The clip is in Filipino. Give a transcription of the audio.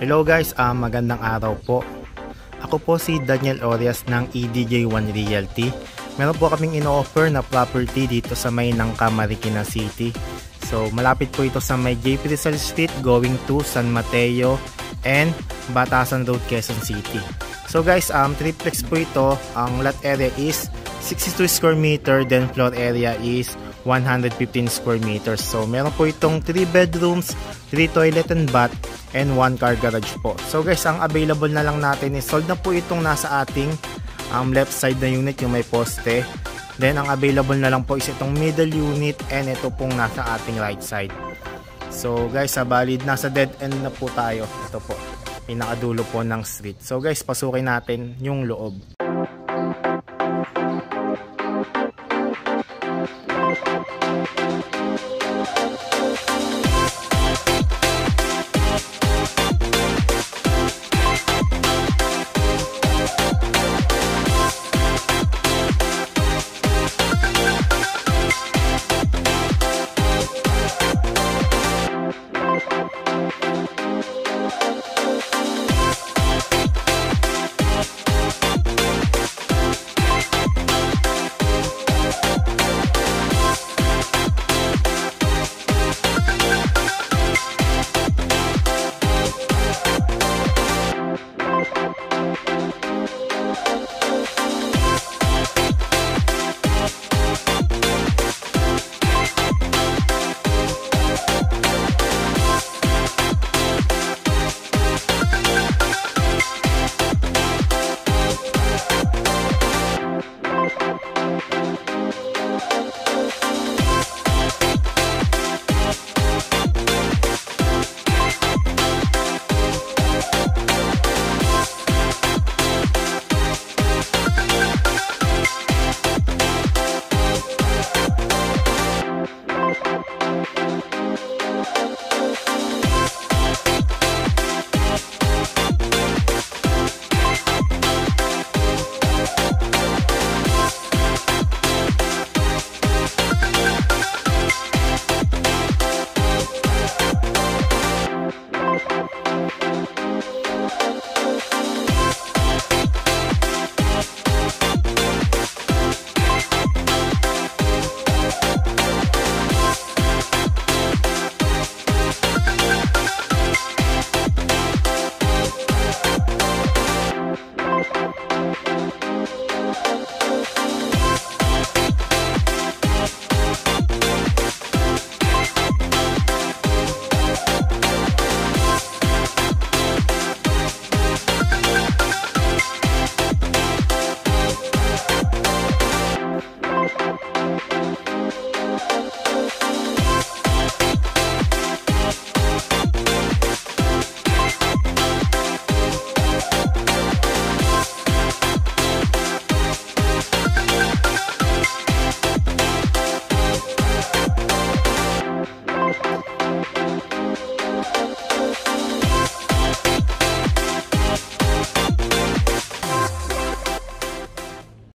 Hello guys, magandang araw po. Ako po si Daniel Orias ng EDJ1 Realty. Meron po kaming ino-offer na property dito sa may Nangka, Marikina City. So malapit po ito sa may JP Rizal Street going to San Mateo and Batasan Road, Quezon City. So guys, triplex po ito. Ang lot area is 62 square meter, then floor area is 115 square meters. So meron po itong 3 bedrooms, 3 toilet and bath, and 1 car garage po. So guys, ang available na lang natin is sold na po itong nasa ating left side na unit, yung may poste. Then ang available na lang po is itong middle unit and ito pong nasa ating right side. So guys, valid, nasa dead end na po tayo. Ito po, pinakadulo po ng street. So guys, pasukin natin yung loob.